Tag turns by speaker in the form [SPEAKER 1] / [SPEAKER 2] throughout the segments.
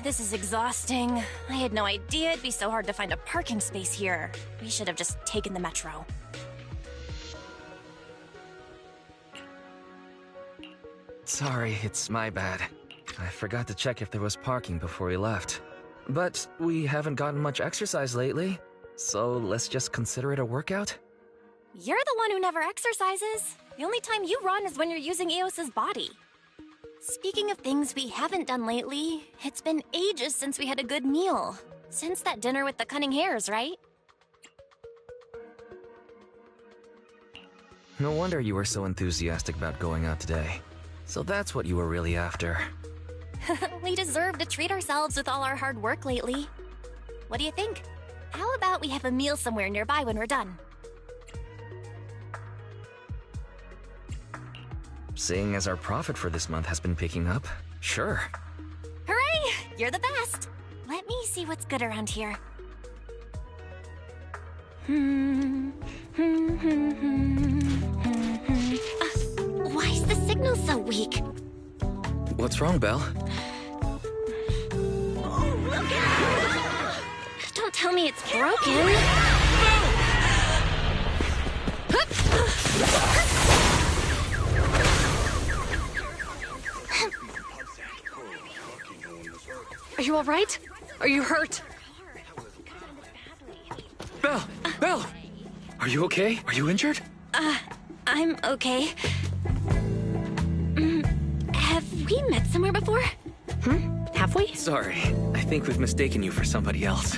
[SPEAKER 1] This is exhausting. I had no idea it'd be so hard to find a parking space here. We should have just taken the metro.
[SPEAKER 2] Sorry, it's my bad. I forgot to check if there was parking before we left. But we haven't gotten much exercise lately, so let's just consider it a workout?
[SPEAKER 1] You're the one who never exercises. The only time you run is when you're using Eos's body. Speaking of things we haven't done lately, it's been ages since we had a good meal. Since that dinner with the cunning hares, right?
[SPEAKER 2] No wonder you were so enthusiastic about going out today. So that's what you were really after.
[SPEAKER 1] We deserve to treat ourselves with all our hard work lately. What do you think? How about we have a meal somewhere nearby when we're done?
[SPEAKER 2] Seeing as our profit for this month has been picking up, sure.
[SPEAKER 1] Hooray! You're the best! Let me see what's good around here. Why is the signal so weak?
[SPEAKER 2] What's wrong, Belle?
[SPEAKER 1] Oh, look out! Don't tell me it's broken.
[SPEAKER 3] Are you all right? Are you hurt?
[SPEAKER 2] Belle! Belle! Are you okay? Are you injured?
[SPEAKER 1] I'm okay. Have we met somewhere before?
[SPEAKER 3] Have we?
[SPEAKER 2] Sorry, I think we've mistaken you for somebody else.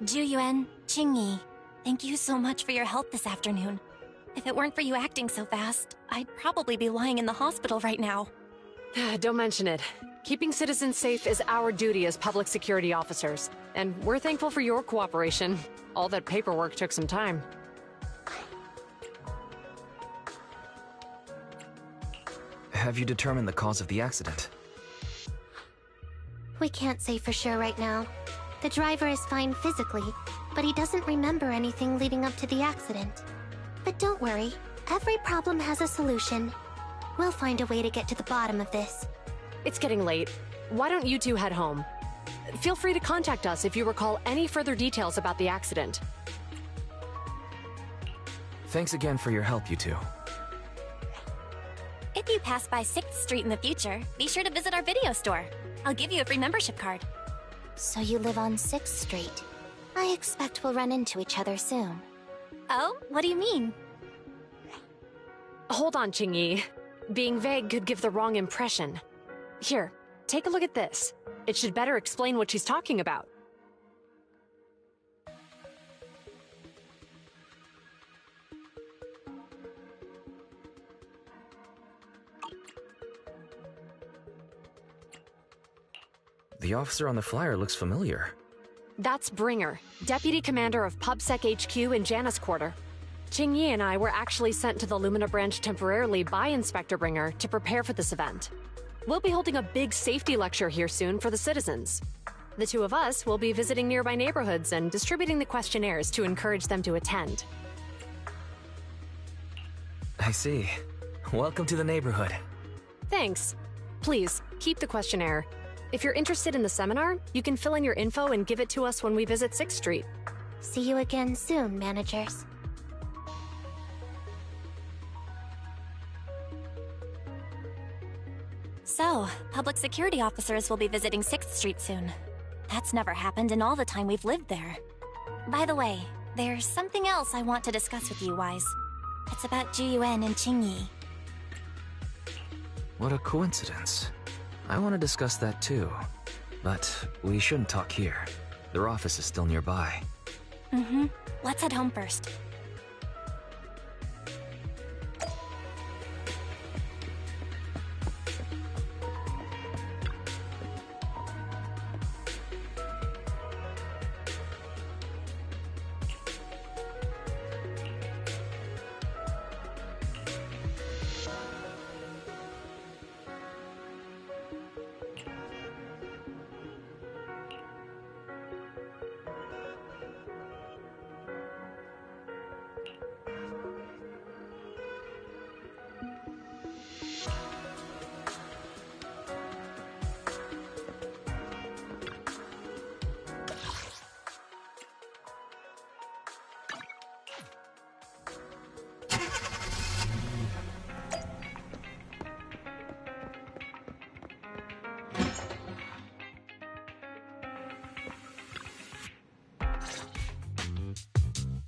[SPEAKER 1] Juyuan, Qingyi, thank you so much for your help this afternoon. If it weren't for you acting so fast, I'd probably be lying in the hospital right now.
[SPEAKER 3] Don't mention it. Keeping citizens safe is our duty as public security officers, and we're thankful for your cooperation. All that paperwork took some time.
[SPEAKER 2] Have you determined the cause of the accident?
[SPEAKER 4] We can't say for sure right now. The driver is fine physically, but he doesn't remember anything leading up to the accident. But don't worry, every problem has a solution. We'll find a way to get to the bottom of this.
[SPEAKER 3] It's getting late. Why don't you two head home? Feel free to contact us if you recall any further details about the accident.
[SPEAKER 2] Thanks again for your help, you two.
[SPEAKER 1] If you pass by 6th Street in the future, be sure to visit our video store. I'll give you a free membership card.
[SPEAKER 4] So you live on 6th Street. I expect we'll run into each other soon.
[SPEAKER 1] Oh, what do you mean?
[SPEAKER 3] Hold on, Qingyi. Being vague could give the wrong impression. Here, take a look at this. It should better explain what she's talking about.
[SPEAKER 2] The officer on the flyer looks familiar.
[SPEAKER 3] That's Bringer, Deputy Commander of PubSec HQ in Janus Quarter. Qingyi and I were actually sent to the Lumina branch temporarily by Inspector Bringer to prepare for this event. We'll be holding a big safety lecture here soon for the citizens. The two of us will be visiting nearby neighborhoods and distributing the questionnaires to encourage them to attend.
[SPEAKER 2] I see. Welcome to the neighborhood.
[SPEAKER 3] Thanks. Please, keep the questionnaire. If you're interested in the seminar, you can fill in your info and give it to us when we visit 6th Street.
[SPEAKER 4] See you again soon, managers.
[SPEAKER 1] So, public security officers will be visiting 6th Street soon. That's never happened in all the time we've lived there. By the way, there's something else I want to discuss with you, Wise. It's about Jiyuan and Qingyi.
[SPEAKER 2] What a coincidence. I want to discuss that too. But we shouldn't talk here. Their office is still nearby.
[SPEAKER 1] Mm-hmm. Let's head home first.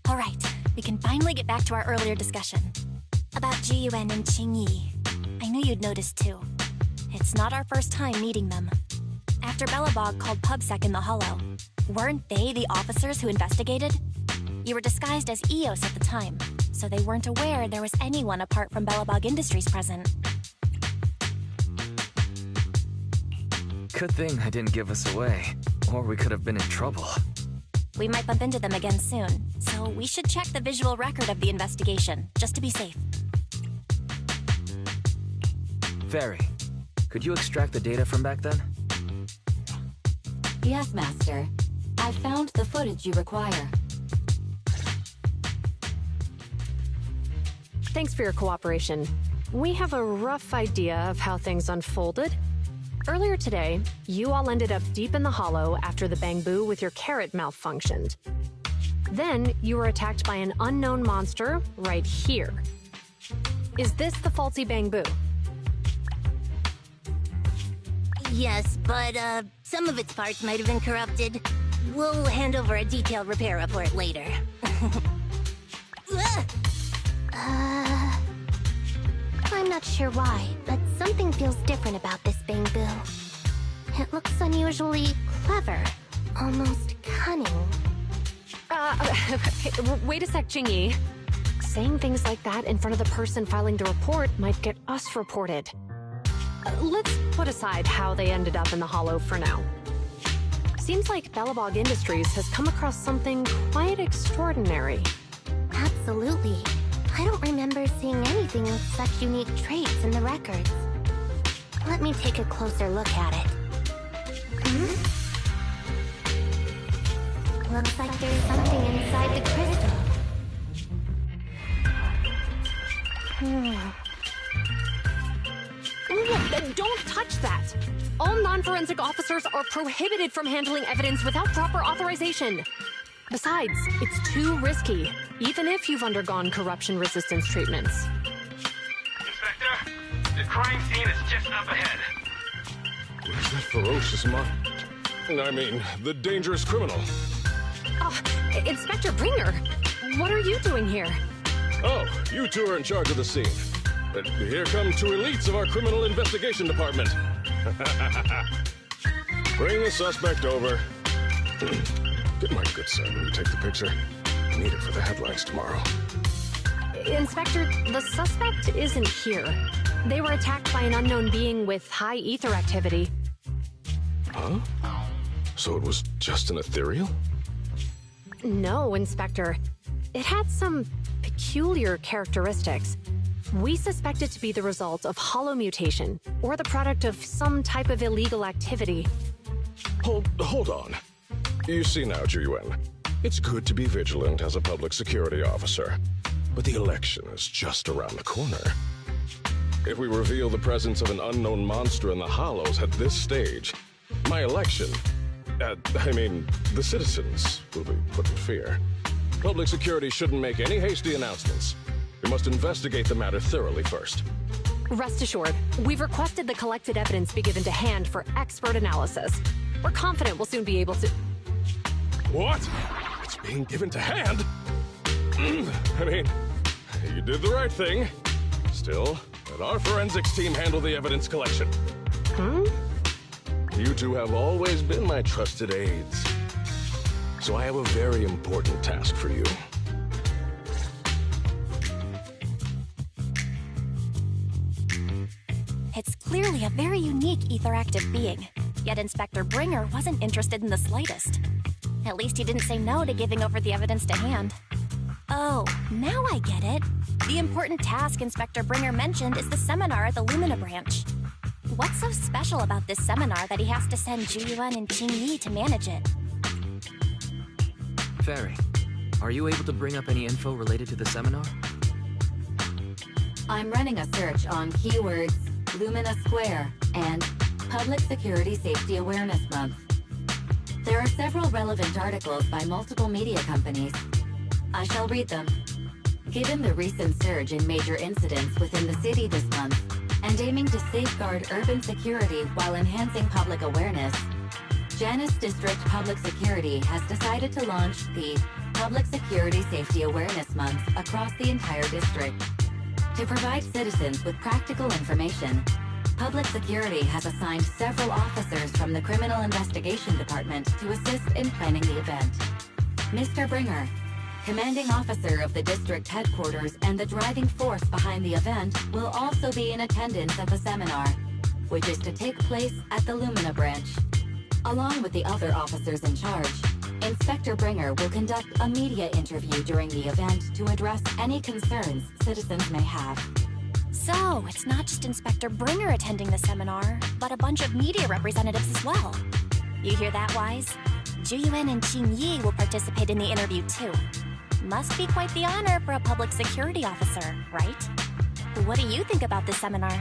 [SPEAKER 1] All right, we can finally get back to our earlier discussion. About Jiyuan and Qingyi. I knew you'd noticed too. It's not our first time meeting them. After Belobog called PubSec in the Hollow, weren't they the officers who investigated? You were disguised as EOS at the time, so they weren't aware there was anyone apart from Belobog Industries present.
[SPEAKER 2] Good thing I didn't give us away, or we could have been in trouble.
[SPEAKER 1] We might bump into them again soon, so we should check the visual record of the investigation, just to be safe.
[SPEAKER 2] Fairy, could you extract the data from back then?
[SPEAKER 5] Yes, Master. I found the footage you require.
[SPEAKER 3] Thanks for your cooperation. We have a rough idea of how things unfolded. Earlier today, you all ended up deep in the Hollow after the Bangbu with your carrot malfunctioned. Then, you were attacked by an unknown monster right here. Is this the faulty Bangbu?
[SPEAKER 6] Yes, but, some of its parts might have been corrupted. We'll hand over a detailed repair report later.
[SPEAKER 4] I'm not sure why, but something feels different about this Bangbu. It looks unusually clever, almost cunning.
[SPEAKER 3] Wait a sec, Qingyi. Saying things like that in front of the person filing the report might get us reported. Let's put aside how they ended up in the Hollow for now. Seems like Belobog Industries has come across something quite extraordinary.
[SPEAKER 4] Absolutely. I don't remember seeing anything with such unique traits in the records. Let me take a closer look at it. Looks like there's something inside the crystal.
[SPEAKER 3] Don't touch that! All non-forensic officers are prohibited from handling evidence without proper authorization. Besides, it's too risky, even if you've undergone corruption resistance treatments.
[SPEAKER 7] Inspector, the crime scene is just up ahead.
[SPEAKER 8] Where's that ferocious the dangerous criminal?
[SPEAKER 3] Inspector Bringer, what are you doing here?
[SPEAKER 8] Oh, you two are in charge of the scene. Here come two elites of our criminal investigation department. Bring the suspect over. Get my good side when you take the picture. I need it for the headlines tomorrow.
[SPEAKER 3] Inspector, the suspect isn't here. They were attacked by an unknown being with high ether activity.
[SPEAKER 8] Huh? So it was just an ethereal?
[SPEAKER 3] No, Inspector. It had some peculiar characteristics. We suspect it to be the result of holomutation, or the product of some type of illegal activity.
[SPEAKER 8] Hold on. You see now, Juyuan, it's good to be vigilant as a public security officer, but the election is just around the corner. If we reveal the presence of an unknown monster in the Hollows at this stage, my election, the citizens will be put in fear. Public security shouldn't make any hasty announcements. We must investigate the matter thoroughly first.
[SPEAKER 3] Rest assured, we've requested the collected evidence be given to hand for expert analysis. We're confident we'll soon be able to...
[SPEAKER 8] What? It's being given to hand? You did the right thing. Still, let our forensics team handle the evidence collection. You two have always been my trusted aides. So I have a very important task for you.
[SPEAKER 1] It's clearly a very unique etheractive being, yet Inspector Bringer wasn't interested in the slightest. At least he didn't say no to giving over the evidence to hand. Oh, now I get it. The important task Inspector Bringer mentioned is the seminar at the Lumina branch. What's so special about this seminar that he has to send Juyuan and Qingyi to manage it?
[SPEAKER 2] Fairy, are you able to bring up any info related to the seminar?
[SPEAKER 5] I'm running a search on keywords Lumina Square and Public Security Safety Awareness Month. There are several relevant articles by multiple media companies. I shall read them. Given the recent surge in major incidents within the city this month, and aiming to safeguard urban security while enhancing public awareness, Janus District Public Security has decided to launch the Public Security Safety Awareness Month across the entire district. To provide citizens with practical information, Public Security has assigned several officers from the Criminal Investigation Department to assist in planning the event. Mr. Bringer, commanding officer of the district headquarters and the driving force behind the event, will also be in attendance at the seminar, which is to take place at the Lumina branch. Along with the other officers in charge, Inspector Bringer will conduct a media interview during the event to address any concerns citizens may have.
[SPEAKER 1] So, it's not just Inspector Bringer attending the seminar, but a bunch of media representatives as well. You hear that, Wise? Juyuan and Qingyi will participate in the interview too. Must be quite the honor for a public security officer, right? What do you think about this seminar?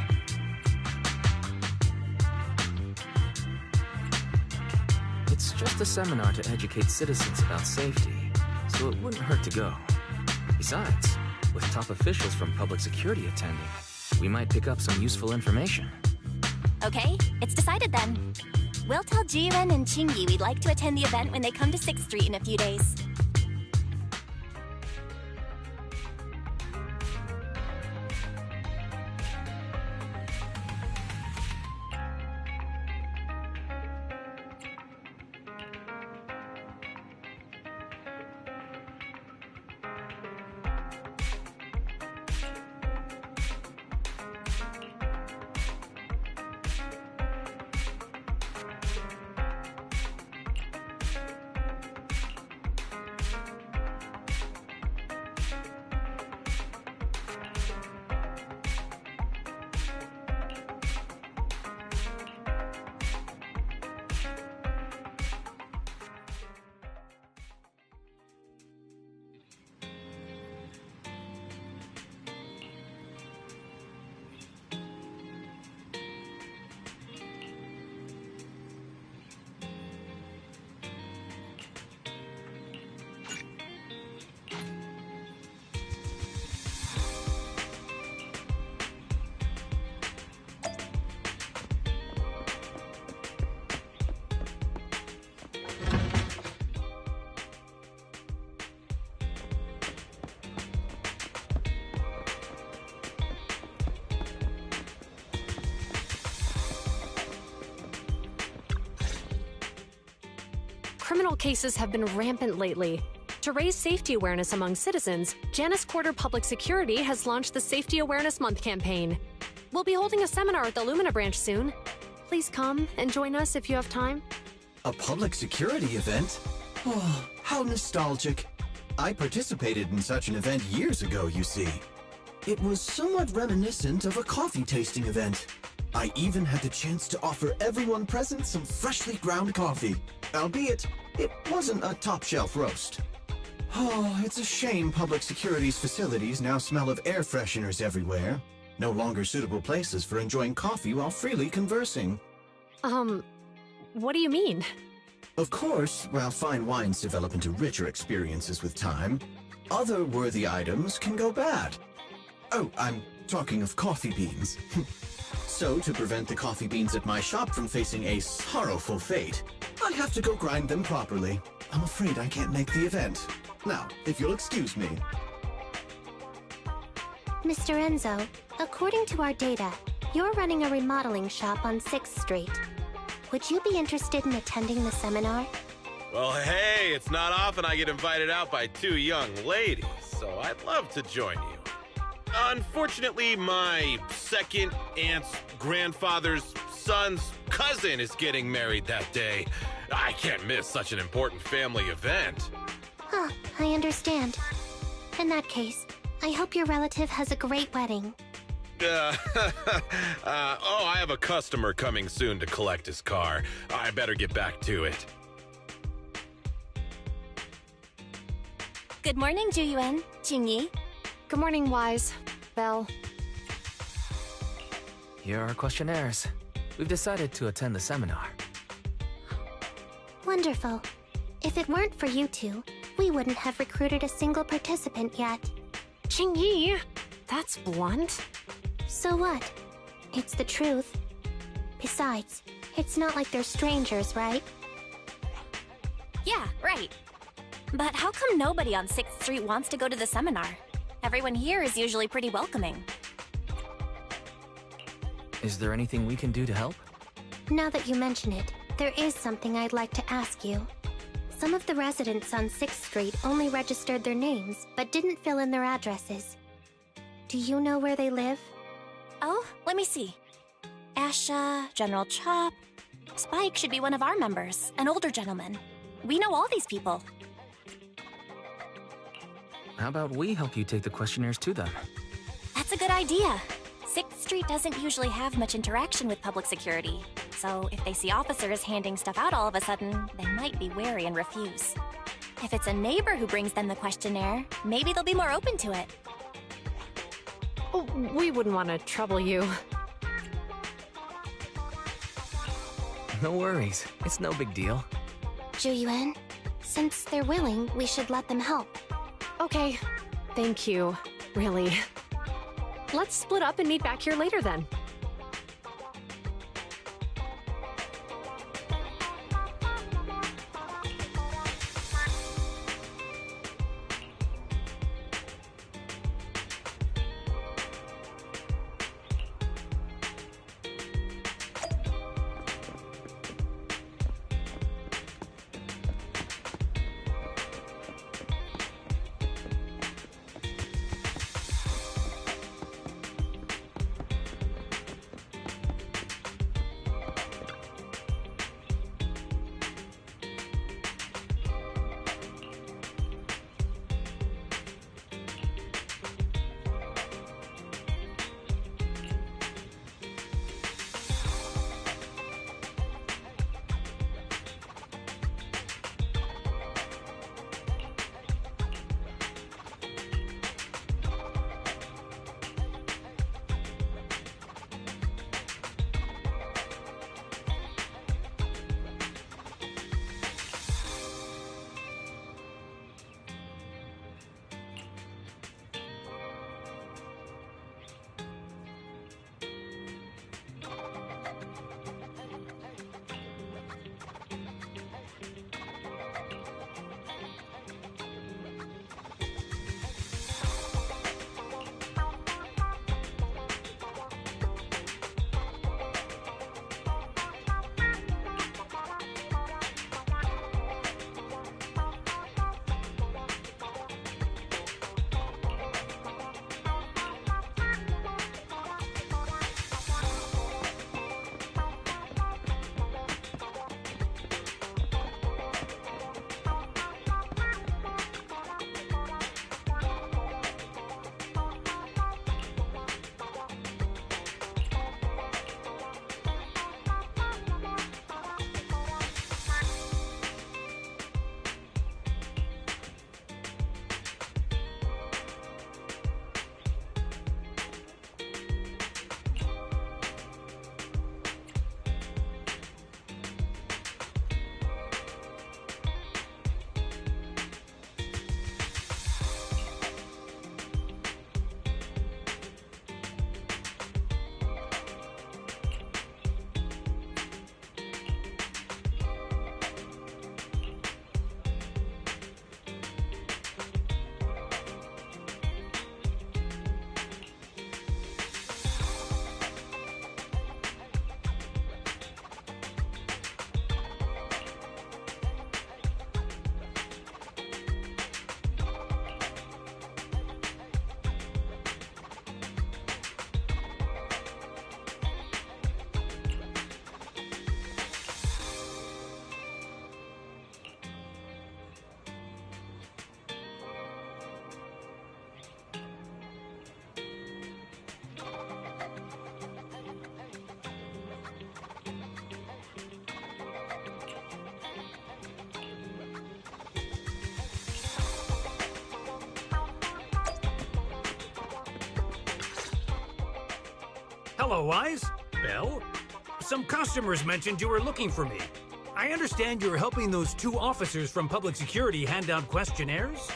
[SPEAKER 2] It's just a seminar to educate citizens about safety, so it wouldn't hurt to go. Besides, with top officials from public security attending, we might pick up some useful information.
[SPEAKER 1] Okay, it's decided then. We'll tell Jiyuan and Qingyi we'd like to attend the event when they come to 6th Street in a few days.
[SPEAKER 3] criminal cases have been rampant lately. To raise safety awareness among citizens, Janus Quarter Public Security has launched the Safety Awareness Month campaign. We'll be holding a seminar at the Lumina branch soon. Please come and join us if you have time.
[SPEAKER 9] A public security event? Oh, how nostalgic. I participated in such an event years ago, you see. It was somewhat reminiscent of a coffee tasting event. I even had the chance to offer everyone present some freshly ground coffee, albeit it wasn't a top-shelf roast. Oh, it's a shame public security's facilities now smell of air fresheners everywhere. No longer suitable places for enjoying coffee while freely conversing.
[SPEAKER 3] What do you mean?
[SPEAKER 9] Of course, while fine wines develop into richer experiences with time, other worthy items can go bad. Oh, I'm talking of coffee beans. So, to prevent the coffee beans at my shop from facing a sorrowful fate, I have to go grind them properly. I'm afraid I can't make the event. Now, if you'll excuse me.
[SPEAKER 4] Mr. Enzo, according to our data, you're running a remodeling shop on 6th Street. Would you be interested in attending the seminar?
[SPEAKER 7] Well, hey, it's not often I get invited out by two young ladies, so I'd love to join you. Unfortunately, my second aunt's grandfather's son's cousin is getting married that day. I can't miss such an important family event.
[SPEAKER 4] Huh, I understand. In that case, I hope your relative has a great wedding.
[SPEAKER 7] I have a customer coming soon to collect his car. I better get back to it.
[SPEAKER 1] Good morning, Juyuan, Jingyi.
[SPEAKER 3] Good morning, Wise. Belle.
[SPEAKER 2] Here are our questionnaires. We've decided to attend the seminar.
[SPEAKER 4] Wonderful. If it weren't for you two, we wouldn't have recruited a single participant yet.
[SPEAKER 3] Jingyi! That's blunt.
[SPEAKER 4] So what? It's the truth. Besides, it's not like they're strangers, right?
[SPEAKER 1] Yeah, right. But how come nobody on 6th Street wants to go to the seminar? Everyone here is usually pretty welcoming.
[SPEAKER 2] Is there anything we can do to help?
[SPEAKER 4] Now that you mention it, there is something I'd like to ask you. Some of the residents on 6th Street only registered their names, but didn't fill in their addresses. Do you know where they live?
[SPEAKER 1] Oh, let me see. Asha, General Chop. Spike should be one of our members, an older gentleman. We know all these people.
[SPEAKER 2] How about we help you take the questionnaires to them?
[SPEAKER 1] That's a good idea. 6th Street doesn't usually have much interaction with public security, so if they see officers handing stuff out all of a sudden, they might be wary and refuse. If it's a neighbor who brings them the questionnaire, maybe they'll be more open to it.
[SPEAKER 3] Oh, we wouldn't want to trouble you.
[SPEAKER 2] No worries. It's no big deal.
[SPEAKER 4] Juyuan, since they're willing, we should let them help.
[SPEAKER 3] Okay. Thank you. Really. Let's split up and meet back here later then.
[SPEAKER 10] Hello, Wise. Belle? Some customers mentioned you were looking for me. I understand you're helping those 2 officers from public security hand out questionnaires?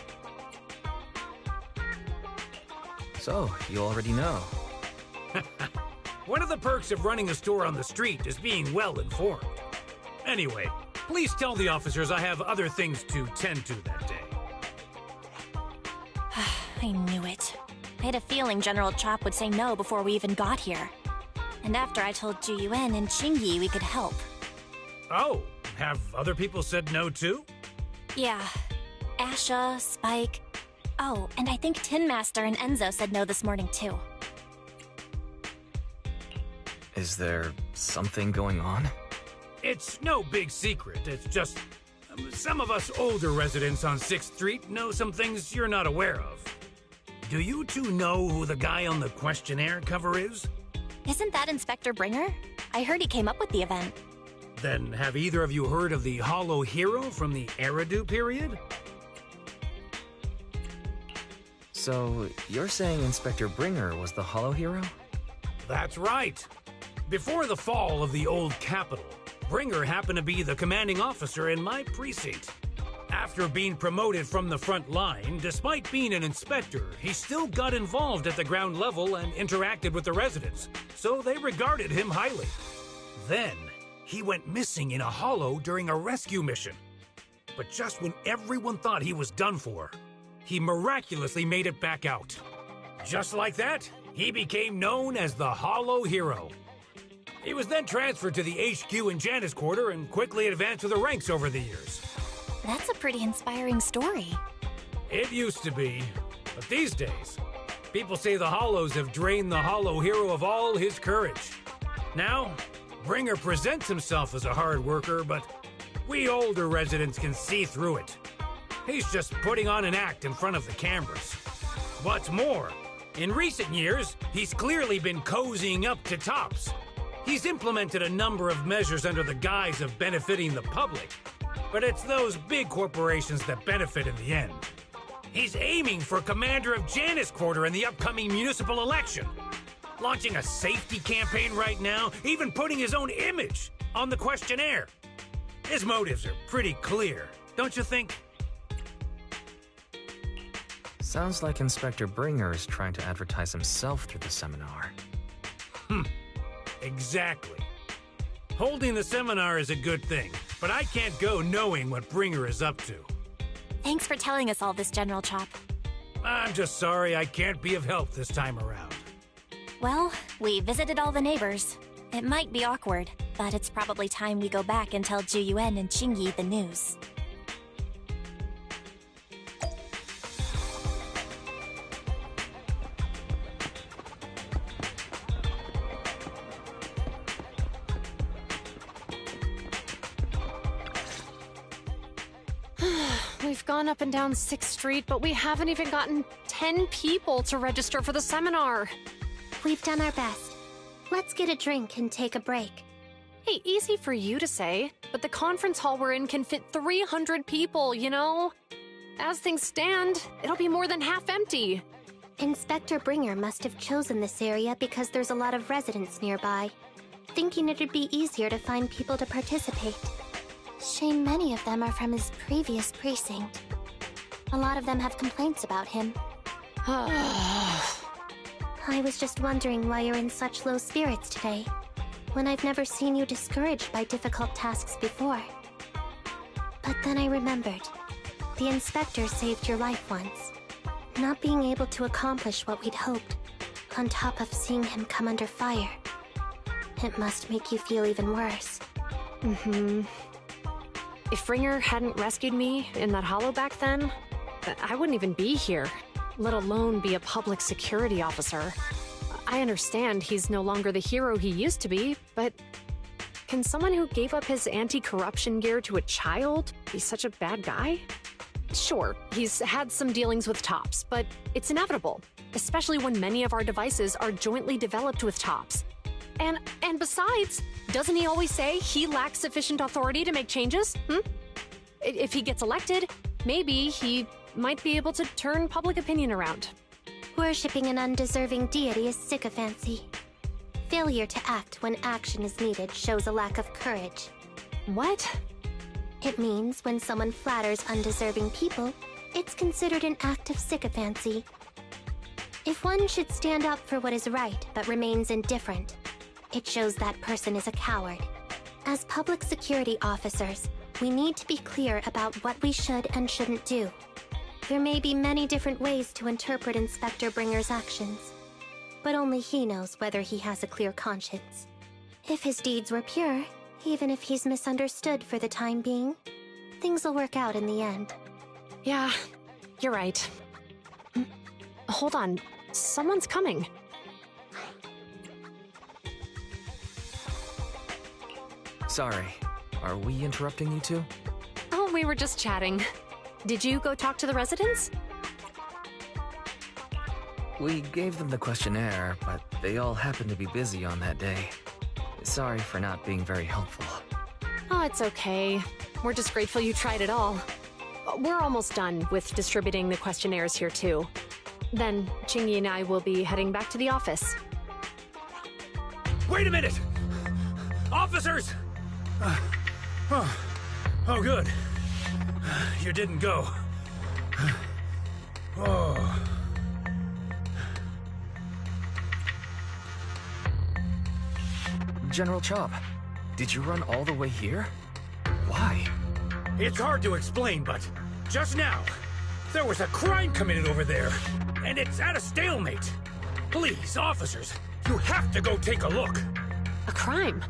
[SPEAKER 2] So, you already know.
[SPEAKER 10] One of the perks of running a store on the street is being well informed. Anyway, please tell the officers I have other things to tend to that day.
[SPEAKER 1] I knew it. I had a feeling General Chop would say no before we even got here. And after I told Zhu Yuan and Qingyi we could help.
[SPEAKER 10] Oh, have other people said no too?
[SPEAKER 1] Yeah. Asha, Spike. Oh, and I think Tin Master and Enzo said no this morning too.
[SPEAKER 2] Is there something going on?
[SPEAKER 10] It's no big secret. It's just some of us older residents on 6th Street know some things you're not aware of. Do you 2 know who the guy on the questionnaire cover is?
[SPEAKER 1] Isn't that Inspector Bringer? I heard he came up with the event.
[SPEAKER 10] Then have either of you heard of the Hollow Hero from the Eridu period?
[SPEAKER 2] So, you're saying Inspector Bringer was the Hollow Hero?
[SPEAKER 10] That's right. Before the fall of the old capital, Bringer happened to be the commanding officer in my precinct. After being promoted from the front line, despite being an inspector, he still got involved at the ground level and interacted with the residents, so they regarded him highly. Then, he went missing in a hollow during a rescue mission. But just when everyone thought he was done for, he miraculously made it back out. Just like that, he became known as the Hollow Hero. He was then transferred to the HQ in Janus Quarter and quickly advanced to the ranks over the years.
[SPEAKER 1] That's a pretty inspiring story.
[SPEAKER 10] It used to be, but these days, people say the Hollows have drained the Hollow Hero of all his courage. Now, Bringer presents himself as a hard worker, but we older residents can see through it. He's just putting on an act in front of the cameras. What's more, in recent years, he's clearly been cozying up to Tops. He's implemented a number of measures under the guise of benefiting the public, but it's those big corporations that benefit in the end. He's aiming for commander of Janus Quarter in the upcoming municipal election, launching a safety campaign right now, even putting his own image on the questionnaire. His motives are pretty clear, don't you think?
[SPEAKER 2] Sounds like Inspector Bringer is trying to advertise himself through the seminar.
[SPEAKER 10] Exactly. Holding the seminar is a good thing, but I can't go knowing what Bringer is up to.
[SPEAKER 1] Thanks for telling us all this, General Chop.
[SPEAKER 10] I'm just sorry I can't be of help this time around.
[SPEAKER 1] Well, we visited all the neighbors. It might be awkward, but it's probably time we go back and tell Zhu Yuan and Qingyi the news.
[SPEAKER 3] We've gone up and down 6th Street, but we haven't even gotten 10 people to register for the seminar.
[SPEAKER 4] We've done our best. Let's get a drink and take a break.
[SPEAKER 3] Hey, easy for you to say, but the conference hall we're in can fit 300 people, you know? As things stand, it'll be more than half empty.
[SPEAKER 4] Inspector Bringer must have chosen this area because there's a lot of residents nearby, thinking it'd be easier to find people to participate. Shame many of them are from his previous precinct. A lot of them have complaints about him. I was just wondering why you're in such low spirits today, when I've never seen you discouraged by difficult tasks before. But then I remembered. The inspector saved your life once. Not being able to accomplish what we'd hoped, on top of seeing him come under fire. It must make you feel even worse.
[SPEAKER 3] If Bringer hadn't rescued me in that hollow back then, I wouldn't even be here, let alone be a public security officer. I understand he's no longer the hero he used to be, but can someone who gave up his anti-corruption gear to a child be such a bad guy? Sure, he's had some dealings with Tops, but it's inevitable, especially when many of our devices are jointly developed with Tops. And besides, doesn't he always say he lacks sufficient authority to make changes? If he gets elected, maybe he might be able to turn public opinion around.
[SPEAKER 4] Worshipping an undeserving deity is sycophancy. Failure to act when action is needed shows a lack of courage.
[SPEAKER 3] What?
[SPEAKER 4] It means when someone flatters undeserving people, it's considered an act of sycophancy. If one should stand up for what is right but remains indifferent, it shows that person is a coward. As public security officers, we need to be clear about what we should and shouldn't do. There may be many different ways to interpret Inspector Bringer's actions, but only he knows whether he has a clear conscience. If his deeds were pure, even if he's misunderstood for the time being, things will work out in the end.
[SPEAKER 3] Yeah, you're right. Hold on, someone's coming.
[SPEAKER 2] Sorry, are we interrupting you two?
[SPEAKER 3] Oh, we were just chatting. Did you go talk to the residents?
[SPEAKER 2] We gave them the questionnaire, but they all happened to be busy on that day. Sorry for not being very helpful.
[SPEAKER 3] Oh, it's okay. We're just grateful you tried it all. We're almost done with distributing the questionnaires here, too. Then, Qingyi and I will be heading back to the office.
[SPEAKER 10] Wait a minute! Officers! Oh, good. You didn't go. Oh.
[SPEAKER 2] General Chop, did you run all the way here? Why?
[SPEAKER 10] It's hard to explain, but just now, there was a crime committed over there, and it's at a stalemate. Please, officers, you have to go take a look.
[SPEAKER 3] A crime?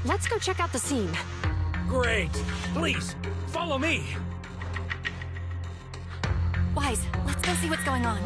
[SPEAKER 3] Let's go check out the scene.
[SPEAKER 10] Great. Please, follow me.
[SPEAKER 1] Wise, let's go see what's going on.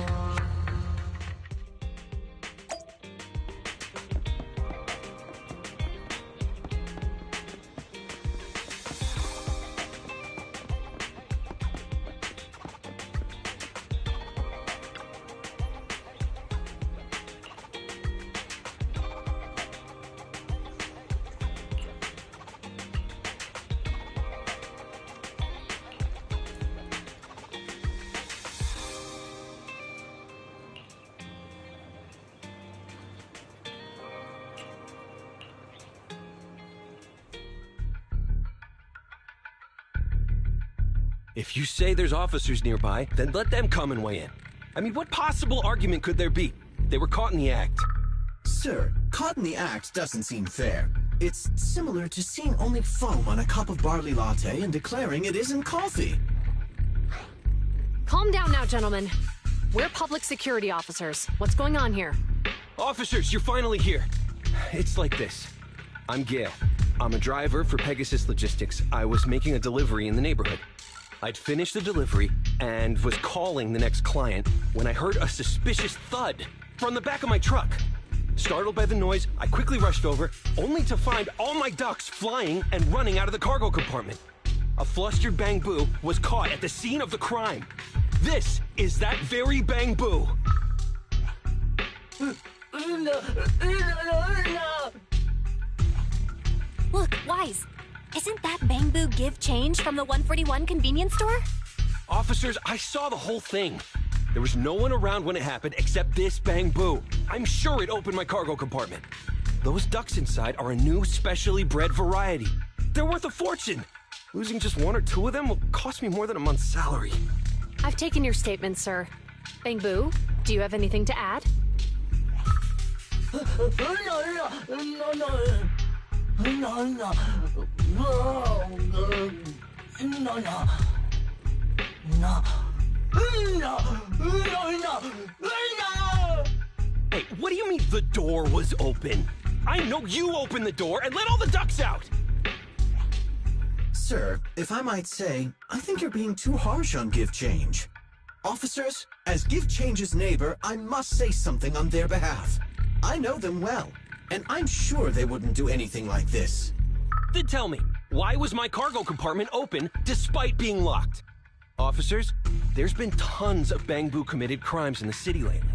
[SPEAKER 11] If you say there's officers nearby, then let them come and weigh in. I mean, what possible argument could there be? They were caught in the act.
[SPEAKER 9] Sir, caught in the act doesn't seem fair. It's similar to seeing only foam on a cup of barley latte and declaring it isn't coffee.
[SPEAKER 3] Calm down now, gentlemen. We're public security officers. What's going on here?
[SPEAKER 11] Officers, you're finally here. It's like this. I'm Gale. I'm a driver for Pegasus Logistics. I was making a delivery in the neighborhood. I'd finished the delivery and was calling the next client when I heard a suspicious thud from the back of my truck. Startled by the noise, I quickly rushed over, only to find all my ducks flying and running out of the cargo compartment. A flustered Bang Boo was caught at the scene of the crime. This is that very Bang Boo.
[SPEAKER 1] Look, Wise. Isn't that Bang Boo give change from the 141 convenience store?
[SPEAKER 11] Officers, I saw the whole thing. There was no one around when it happened except this Bang Boo. I'm sure it opened my cargo compartment. Those ducks inside are a new specially bred variety. They're worth a fortune. Losing just one or two of them will cost me more than a month's salary.
[SPEAKER 3] I've taken your statement, sir. Bang Boo, do you have anything to add?
[SPEAKER 11] Hey, what do you mean the door was open? I know you opened the door and let all the ducks out!
[SPEAKER 9] Sir, if I might say, I think you're being too harsh on Give Change. Officers, as Give Change's neighbor, I must say something on their behalf. I know them well, and I'm sure they wouldn't do anything like this.
[SPEAKER 11] Then tell me, why was my cargo compartment open despite being locked? Officers, there's been tons of Bang Boo committed crimes in the city lately.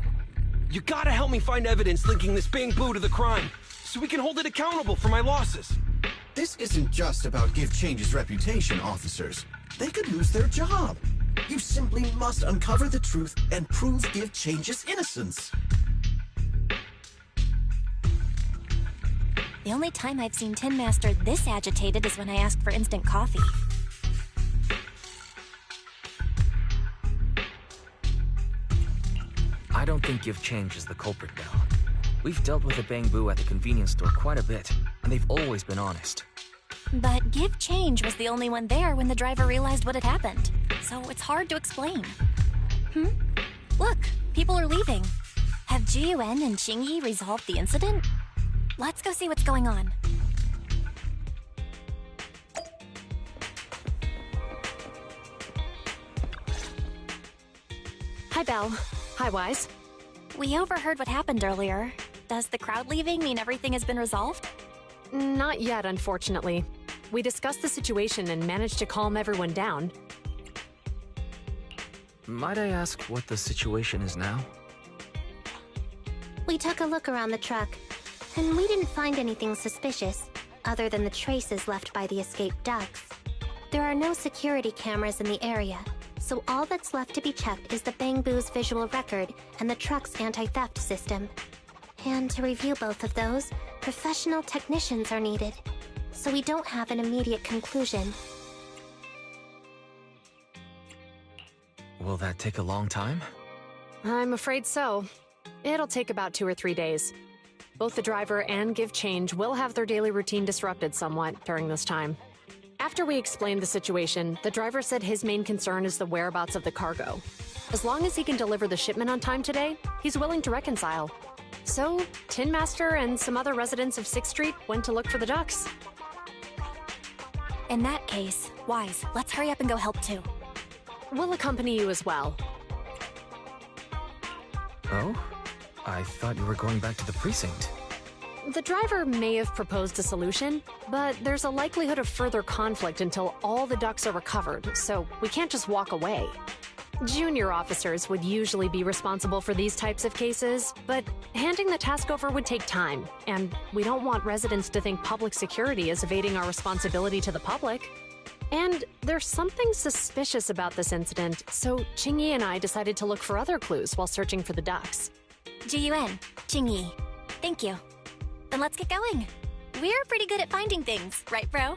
[SPEAKER 11] You gotta help me find evidence linking this Bang Boo to the crime, so we can hold it accountable for my losses.
[SPEAKER 9] This isn't just about Give Change's reputation, officers. They could lose their job. You simply must uncover the truth and prove Give Change's innocence.
[SPEAKER 1] The only time I've seen Tin Master this agitated is when I asked for instant coffee.
[SPEAKER 2] I don't think Give Change is the culprit, Belle. We've dealt with the Bangbu at the convenience store quite a bit, and they've always been honest.
[SPEAKER 1] But Give Change was the only one there when the driver realized what had happened, so it's hard to explain. Look, people are leaving. Have Jiyuan and Qingyi resolved the incident? Let's go see what's going on.
[SPEAKER 3] Hi, Belle. Hi, Wise.
[SPEAKER 1] We overheard what happened earlier. Does the crowd leaving mean everything has been resolved?
[SPEAKER 3] Not yet, unfortunately. We discussed the situation and managed to calm everyone down.
[SPEAKER 2] Might I ask what the situation is now?
[SPEAKER 4] We took a look around the truck, and we didn't find anything suspicious, other than the traces left by the escaped ducks. There are no security cameras in the area, so all that's left to be checked is the Bangbu's visual record and the truck's anti-theft system. And to review both of those, professional technicians are needed, so we don't have an immediate conclusion.
[SPEAKER 2] Will that take a long time?
[SPEAKER 3] I'm afraid so. It'll take about 2 or 3 days. Both the driver and Give Change will have their daily routine disrupted somewhat during this time. After we explained the situation, the driver said his main concern is the whereabouts of the cargo. As long as he can deliver the shipment on time today, he's willing to reconcile. So, Tin Master and some other residents of 6th Street went to look for the ducks.
[SPEAKER 1] In that case, Wise, let's hurry up and go help too.
[SPEAKER 3] We'll accompany you as well.
[SPEAKER 2] Oh? I thought you were going back to the precinct.
[SPEAKER 3] The driver may have proposed a solution, but there's a likelihood of further conflict until all the ducks are recovered, so we can't just walk away. Junior officers would usually be responsible for these types of cases, but handing the task over would take time, and we don't want residents to think public security is evading our responsibility to the public. And there's something suspicious about this incident, so Qingyi and I decided to look for other clues while searching for the ducks.
[SPEAKER 1] Jiyuan, Qingyi, thank you. Then let's get going. We're pretty good at finding things, right, bro?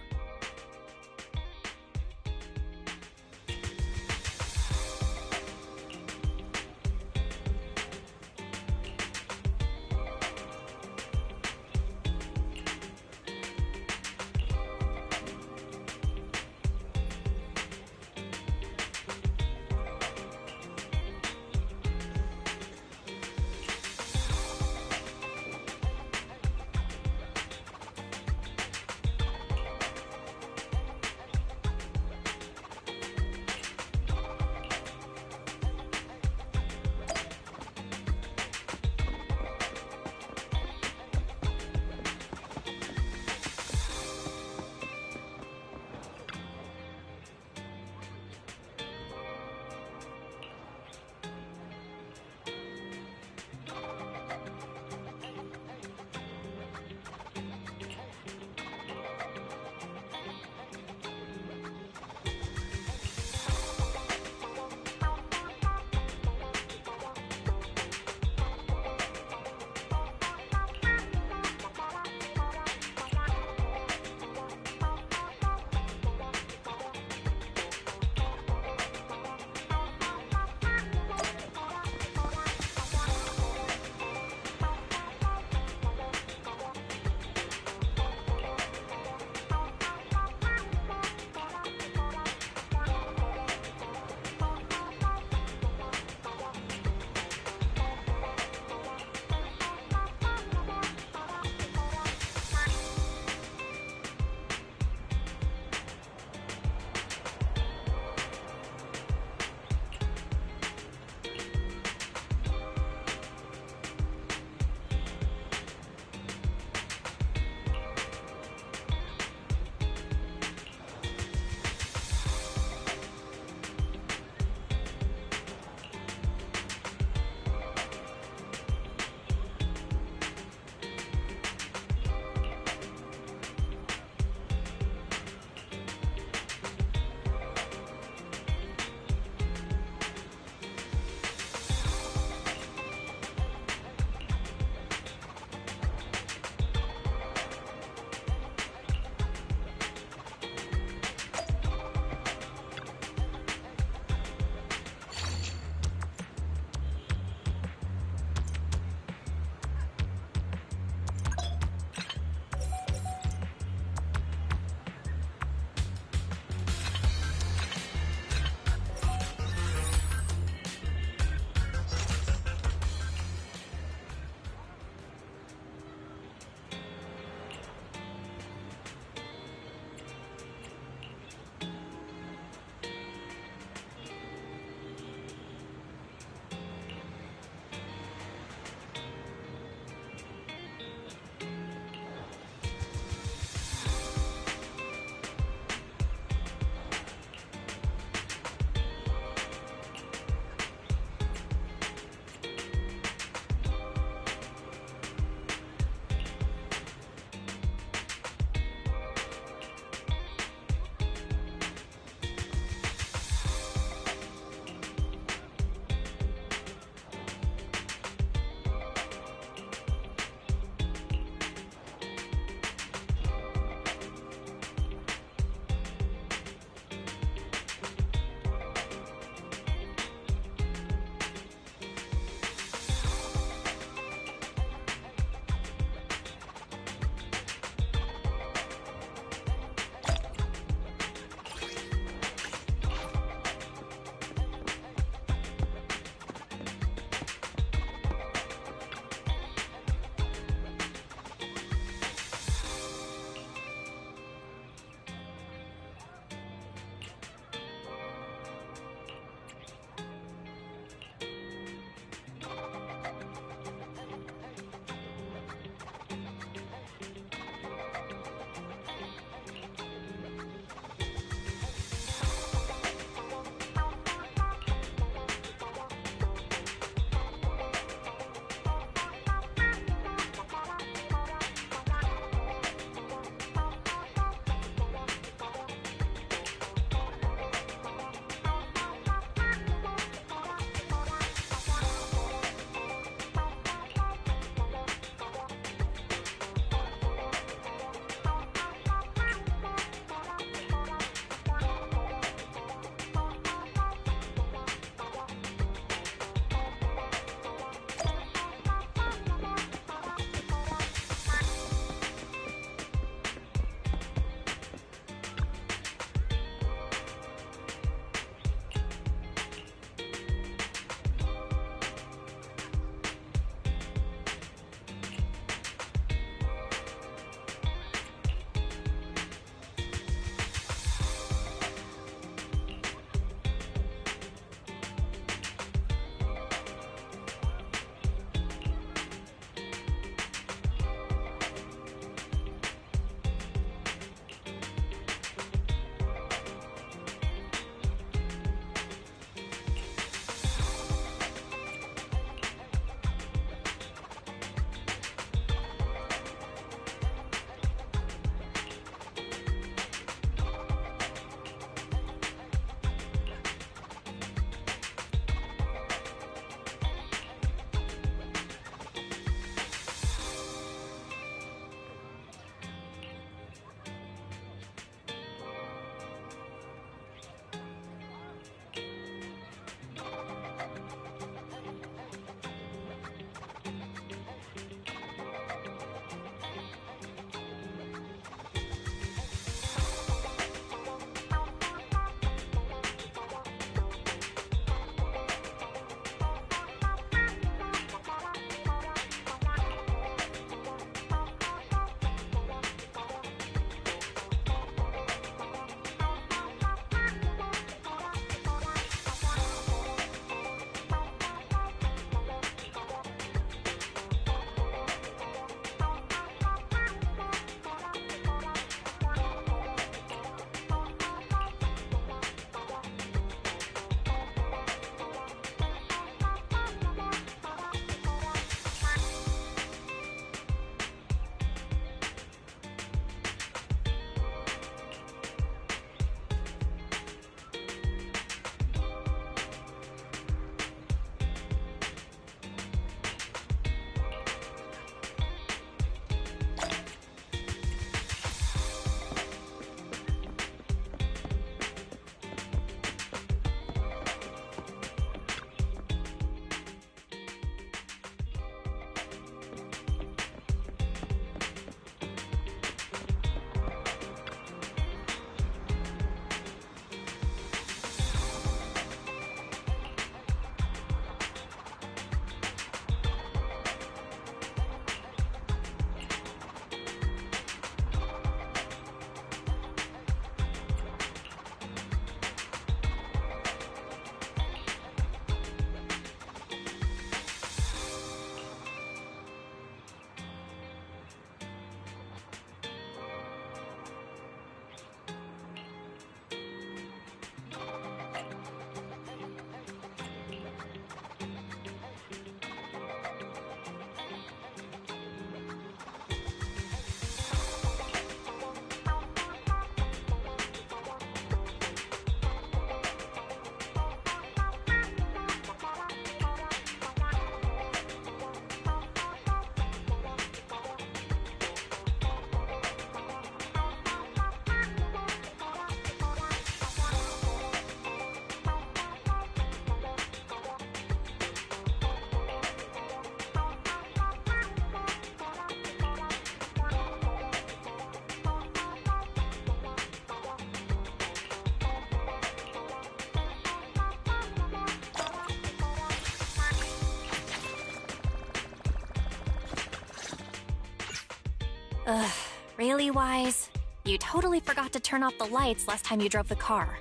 [SPEAKER 1] Ugh, really, Wise? You totally forgot to turn off the lights last time you drove the car.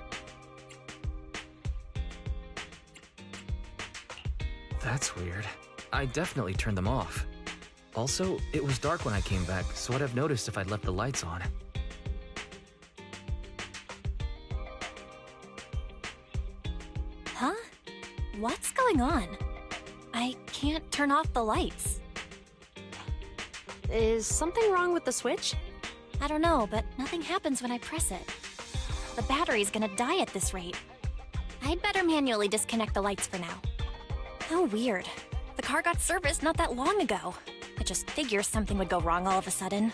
[SPEAKER 2] That's weird. I definitely turned them off. Also, it was dark when I came back, so I'd have noticed if I'd left the lights on.
[SPEAKER 1] Huh? What's going on? I can't turn off the lights.
[SPEAKER 3] Is something wrong with the switch?
[SPEAKER 1] I don't know, but nothing happens when I press it. The battery's gonna die at this rate. I'd better manually disconnect the lights for now. How weird. The car got serviced not that long ago. I just figure something would go wrong all of a sudden.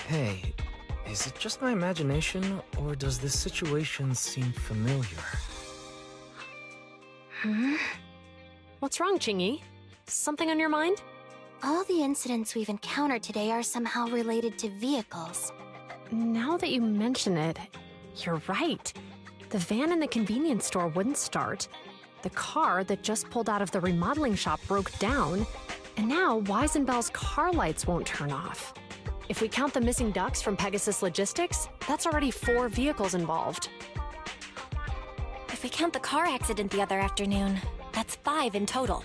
[SPEAKER 2] Hey, is it just my imagination, or does this situation seem familiar?
[SPEAKER 3] What's wrong, Qingyi? Something on your mind?
[SPEAKER 4] All the incidents we've encountered today are somehow related to vehicles.
[SPEAKER 3] Now that you mention it, you're right. The van in the convenience store wouldn't start. The car that just pulled out of the remodeling shop broke down. And now Weisenbell's car lights won't turn off. If we count the missing ducks from Pegasus Logistics, that's already 4 vehicles involved.
[SPEAKER 1] If we count the car accident the other afternoon, that's 5 in total.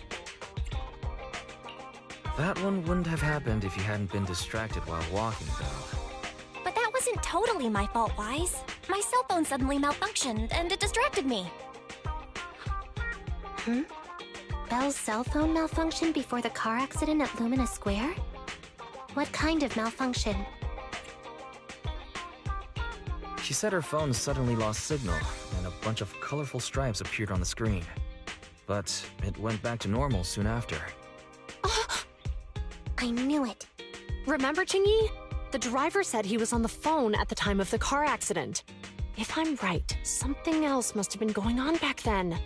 [SPEAKER 2] That one wouldn't have happened if you hadn't been distracted while walking, though.
[SPEAKER 1] But that wasn't totally my fault, Wise. My cell phone suddenly malfunctioned, and it distracted me.
[SPEAKER 4] Belle's cell phone malfunctioned before the car accident at Lumina Square? What kind of malfunction?
[SPEAKER 2] She said her phone suddenly lost signal, and a bunch of colorful stripes appeared on the screen. But it went back to normal soon after.
[SPEAKER 4] I knew it.
[SPEAKER 3] Remember, Qingyi? The driver said he was on the phone at the time of the car accident. If I'm right, something else must have been going on back then.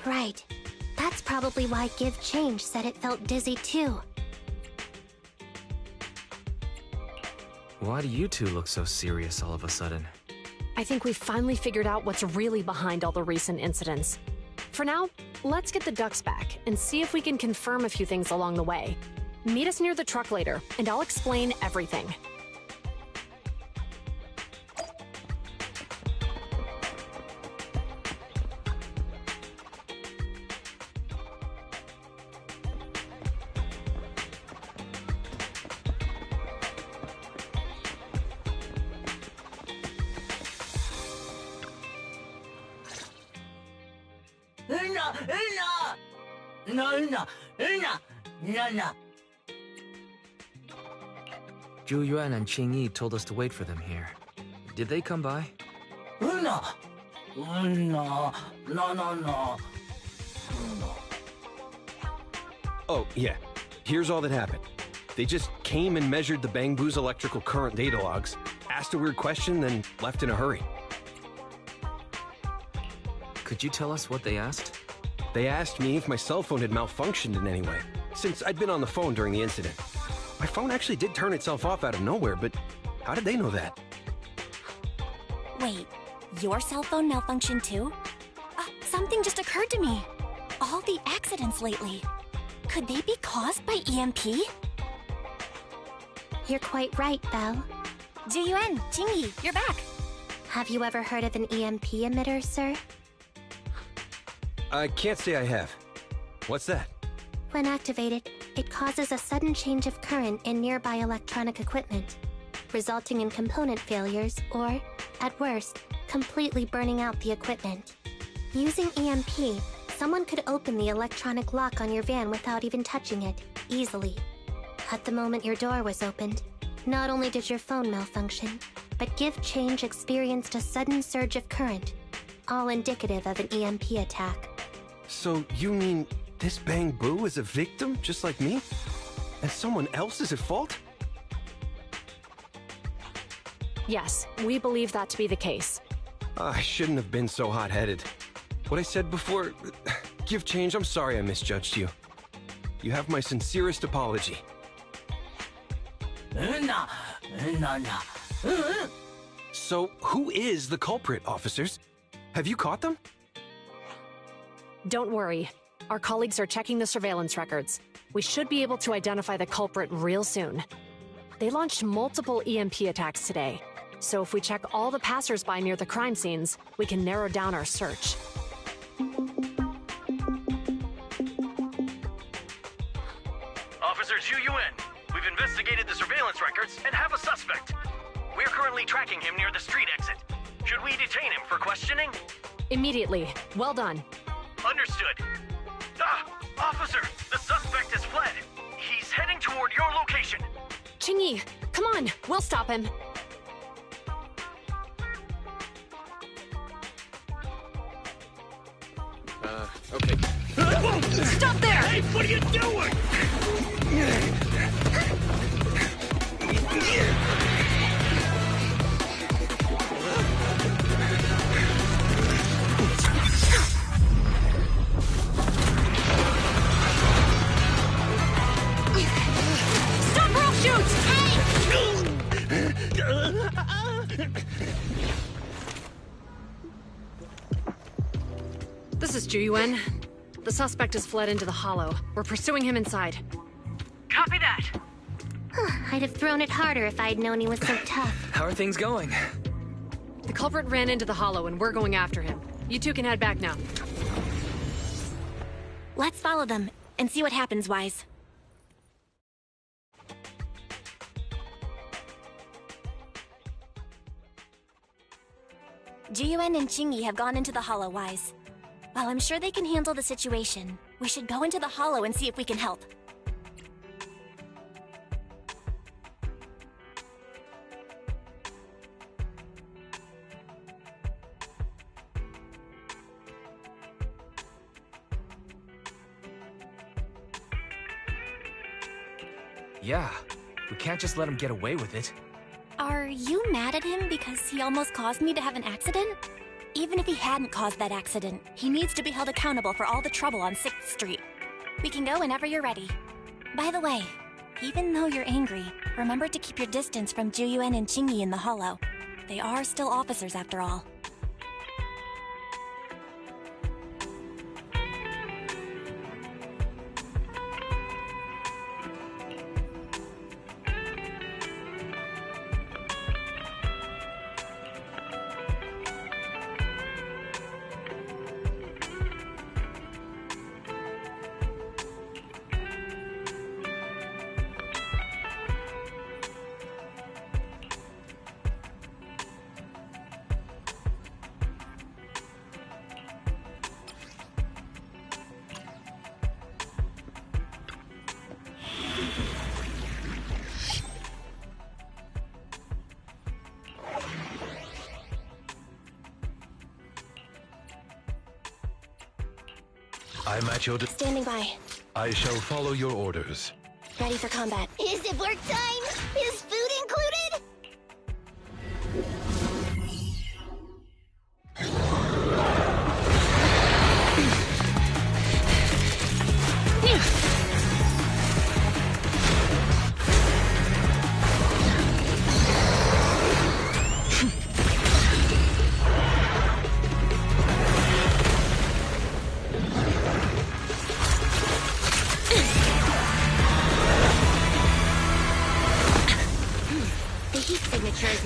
[SPEAKER 4] Right. That's probably why Give Change said it felt dizzy too.
[SPEAKER 2] Why do you two look so serious all of a sudden?
[SPEAKER 3] I think we've finally figured out what's really behind all the recent incidents. For now, let's get the ducks back and see if we can confirm a few things along the way. Meet us near the truck later, and I'll explain everything.
[SPEAKER 2] Zhu Yuan and Qingyi told us to wait for them here. Did they come by?
[SPEAKER 11] Oh, yeah. Here's all that happened. They just came and measured the Bangbu's electrical current data logs, asked a weird question, then left in a hurry.
[SPEAKER 2] Could you tell us what they asked?
[SPEAKER 11] They asked me if my cell phone had malfunctioned in any way, since I'd been on the phone during the incident. My phone actually did turn itself off out of nowhere, but how did they know that?
[SPEAKER 1] Wait, your cell phone malfunctioned too? Something just occurred to me. All the accidents lately, could they be caused by EMP?
[SPEAKER 4] You're quite right, Belle.
[SPEAKER 1] Zhu Yuan, Qingyi, you're back.
[SPEAKER 4] Have you ever heard of an EMP emitter, sir?
[SPEAKER 11] I can't say I have. What's that?
[SPEAKER 4] When activated, it causes a sudden change of current in nearby electronic equipment, resulting in component failures or, at worst, completely burning out the equipment. Using EMP, someone could open the electronic lock on your van without even touching it, easily. At the moment your door was opened, not only did your phone malfunction, but Give Change experienced a sudden surge of current, all indicative of an EMP attack.
[SPEAKER 11] So you mean this Bangbu is a victim, just like me? And someone else is at fault?
[SPEAKER 3] Yes, we believe that to be the case.
[SPEAKER 11] I shouldn't have been so hot-headed. What I said before... Give Change, I'm sorry I misjudged you. You have my sincerest apology. So, who is the culprit, officers? Have you caught them?
[SPEAKER 3] Don't worry. Our colleagues are checking the surveillance records. We should be able to identify the culprit real soon. They launched multiple EMP attacks today, so if we check all the passers-by near the crime scenes, we can narrow down our search.
[SPEAKER 12] Officer Zhu Yuan, we've investigated the surveillance records and have a suspect. We're currently tracking him near the street exit. Should we detain him for questioning?
[SPEAKER 3] Immediately. Well done.
[SPEAKER 12] Understood. Officer, the suspect has fled. He's heading toward your location.
[SPEAKER 3] Qingyi, come on, we'll stop him.
[SPEAKER 2] Okay.
[SPEAKER 3] Stop there!
[SPEAKER 12] Hey, what are you doing?
[SPEAKER 3] Stop or I'll shoot! This is Zhu Yuan. The suspect has fled into the hollow. We're pursuing him inside.
[SPEAKER 12] Copy that.
[SPEAKER 4] I'd have thrown it harder if I'd known he was so tough.
[SPEAKER 2] How are things going?
[SPEAKER 3] The culprit ran into the hollow and we're going after him. You two can head back now.
[SPEAKER 1] Let's follow them and see what happens, Wise. Jiyuan and Qingyi have gone into the hollow, Wise. While I'm sure they can handle the situation, we should go into the hollow and see if we can help.
[SPEAKER 2] Yeah, we can't just let him get away with it.
[SPEAKER 1] Are you mad at him because he almost caused me to have an accident? Even if he hadn't caused that accident, he needs to be held accountable for all the trouble on 6th Street. We can go whenever you're ready. By the way, even though you're angry, remember to keep your distance from Juyuan and Qingyi in the hollow. They are still officers after all.
[SPEAKER 13] I'm at your
[SPEAKER 1] Standing by.
[SPEAKER 13] I shall follow your orders.
[SPEAKER 1] Ready for combat.
[SPEAKER 6] Is it work time? Is food included?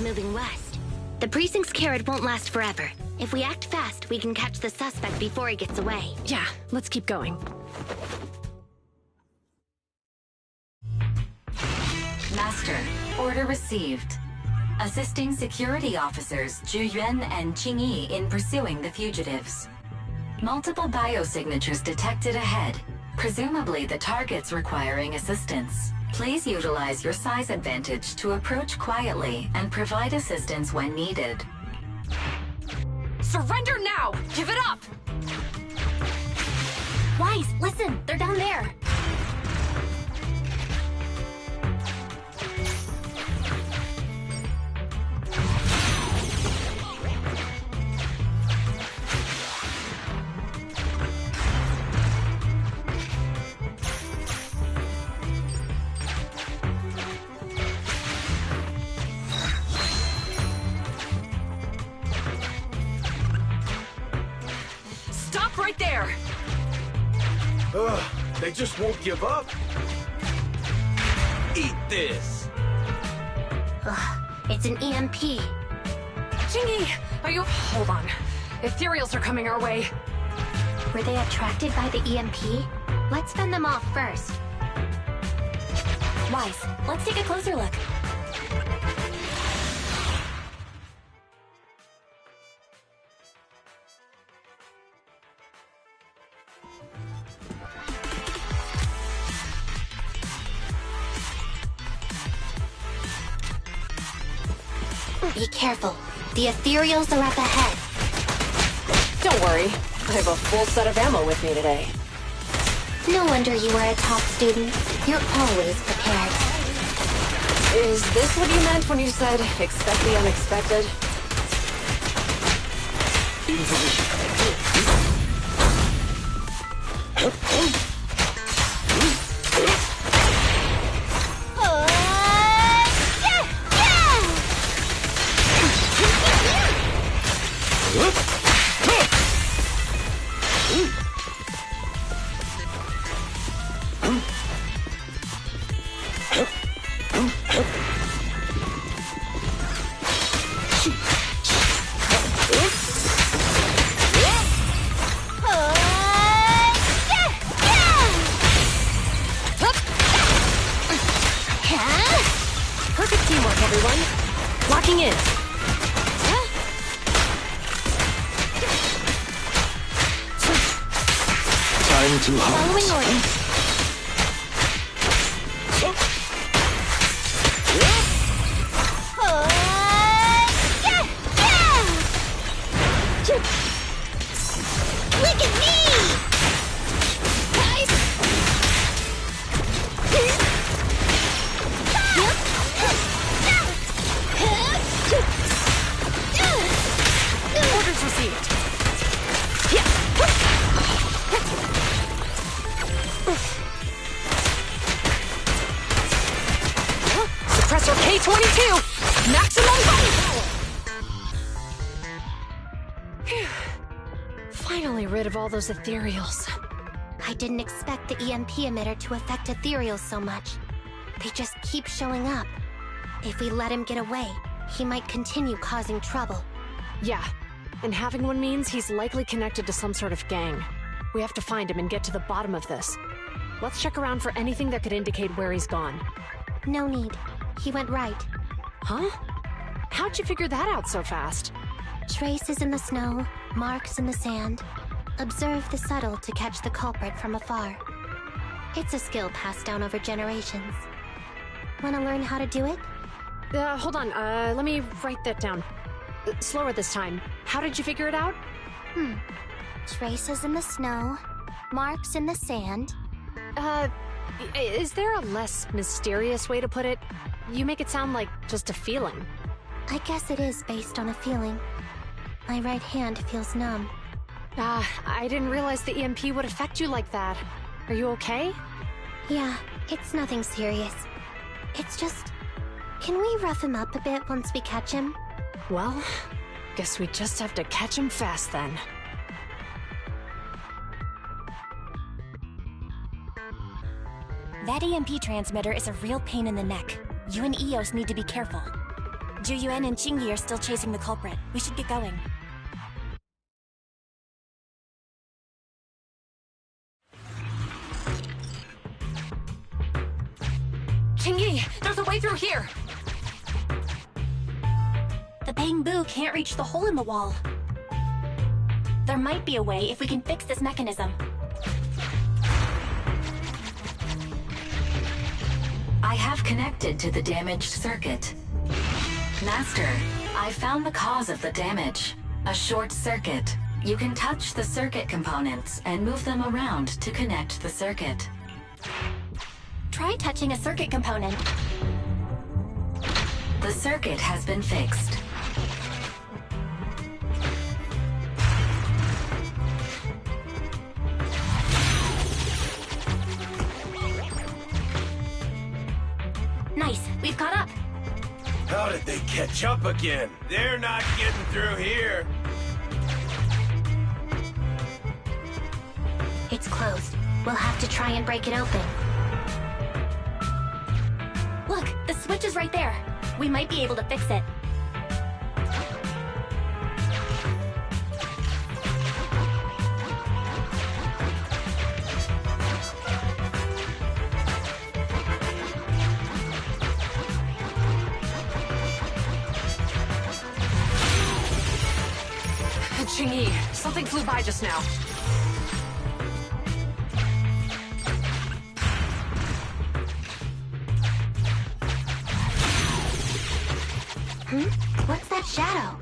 [SPEAKER 6] Moving west. The precinct's carrot won't last forever. If we act fast, we can catch the suspect before he gets away.
[SPEAKER 3] Yeah, let's keep going.
[SPEAKER 5] Master, order received. Assisting security officers Zhu Yuan and Qingyi in pursuing the fugitives. Multiple biosignatures detected ahead, presumably the targets requiring assistance. Please utilize your size advantage to approach quietly and provide assistance when needed.
[SPEAKER 3] Surrender now! Give it up!
[SPEAKER 1] Wise, listen! They're down there!
[SPEAKER 3] Right there!
[SPEAKER 14] Ugh, they just won't give up. Eat this.
[SPEAKER 4] Ugh, it's an EMP.
[SPEAKER 3] Jingy, are you... Hold on. Ethereals are coming our way.
[SPEAKER 4] Were they attracted by the EMP? Let's fend them off first.
[SPEAKER 1] Wise, let's take a closer look.
[SPEAKER 4] Be careful. The Ethereals are up ahead.
[SPEAKER 3] Don't worry. I have a full set of ammo with me today.
[SPEAKER 4] No wonder you are a top student. You're always prepared.
[SPEAKER 3] Is this what you meant when you said, expect the unexpected?
[SPEAKER 8] In position.
[SPEAKER 3] Perfect teamwork, everyone. Locking in.
[SPEAKER 8] Time to hunt.
[SPEAKER 4] Following orders.
[SPEAKER 6] Look at me!
[SPEAKER 3] Orders received. Suppressor K-22! Maximum body power! Phew. Finally rid of all those ethereals.
[SPEAKER 4] I didn't expect the EMP emitter to affect Ethereals so much. They just keep showing up. If we let him get away, he might continue causing trouble.
[SPEAKER 3] Yeah, and having one means he's likely connected to some sort of gang. We have to find him and get to the bottom of this. Let's check around for anything that could indicate where he's gone.
[SPEAKER 4] No need. He went right.
[SPEAKER 3] Huh? How'd you figure that out so fast?
[SPEAKER 4] Traces in the snow, marks in the sand. Observe the subtle to catch the culprit from afar. It's a skill passed down over generations. Want to learn how to do it?
[SPEAKER 3] Hold on, let me write that down. Slower this time. How did you figure it out?
[SPEAKER 4] Traces in the snow, marks in the sand.
[SPEAKER 3] Is there a less mysterious way to put it? You make it sound like just a feeling.
[SPEAKER 4] I guess it is based on a feeling. My right hand feels numb.
[SPEAKER 3] I didn't realize the EMP would affect you like that. Are you okay?
[SPEAKER 4] Yeah, it's nothing serious. It's just... Can we rough him up a bit once we catch him?
[SPEAKER 3] Well, guess we just have to catch him fast then.
[SPEAKER 1] That EMP transmitter is a real pain in the neck. You and Eos need to be careful. Juyuan and Chingy are still chasing the culprit. We should get going.
[SPEAKER 3] Chingy, there's a way through here!
[SPEAKER 1] The Bang Boo can't reach the hole in the wall. There might be a way if we can fix this mechanism.
[SPEAKER 5] I have connected to the damaged circuit. Master, I found the cause of the damage. A short circuit. You can touch the circuit components and move them around to connect the circuit.
[SPEAKER 1] Try touching a circuit component.
[SPEAKER 5] The circuit has been fixed.
[SPEAKER 1] Nice, we've caught up.
[SPEAKER 14] How did they catch up again? They're not getting through here.
[SPEAKER 4] It's closed. We'll have to try and break it open.
[SPEAKER 1] Look, the switch is right there. We might be able to fix it.
[SPEAKER 3] Qingyi, something flew by just now.
[SPEAKER 4] What's that shadow?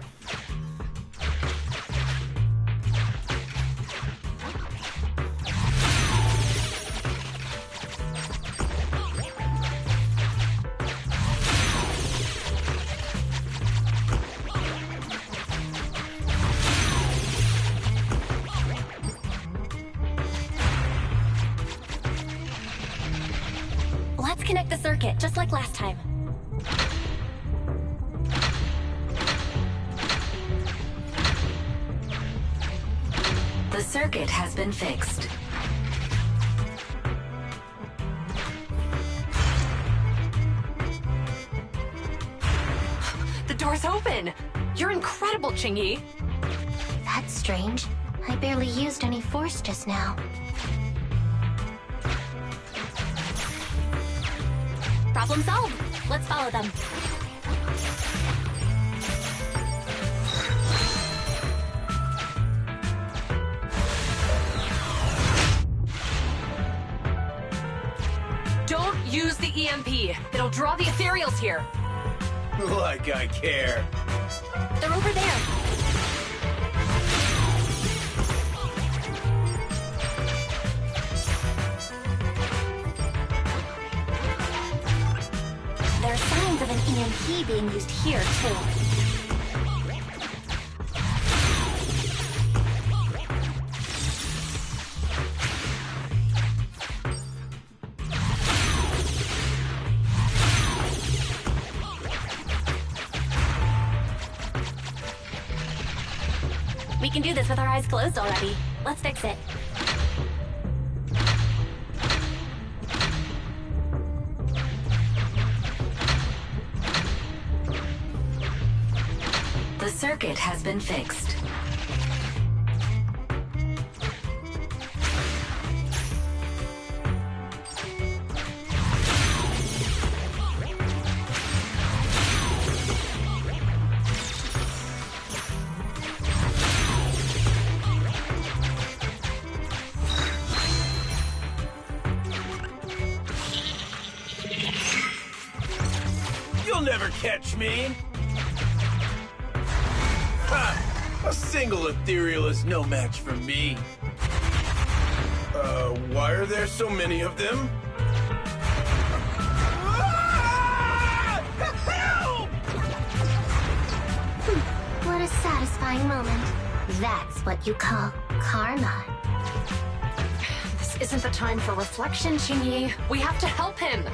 [SPEAKER 1] Let's connect the circuit, just like last time.
[SPEAKER 5] The circuit has been fixed.
[SPEAKER 3] The door's open! You're incredible, Qingyi!
[SPEAKER 4] That's strange. I barely used any force just now.
[SPEAKER 1] Problem solved. Let's follow them.
[SPEAKER 3] Don't use the EMP. It'll draw the ethereals here.
[SPEAKER 14] Like I care.
[SPEAKER 1] They're over there. There are signs of an EMP being used here, too. We can do this with our eyes closed already. Let's fix it.
[SPEAKER 5] The circuit has been fixed.
[SPEAKER 14] You'll never catch me! Ha! A single ethereal is no match for me. Why are there so many of them? Ah! Help!
[SPEAKER 4] What a satisfying moment. That's what you call karma.
[SPEAKER 3] This isn't the time for reflection, Qingyi. We have to help him.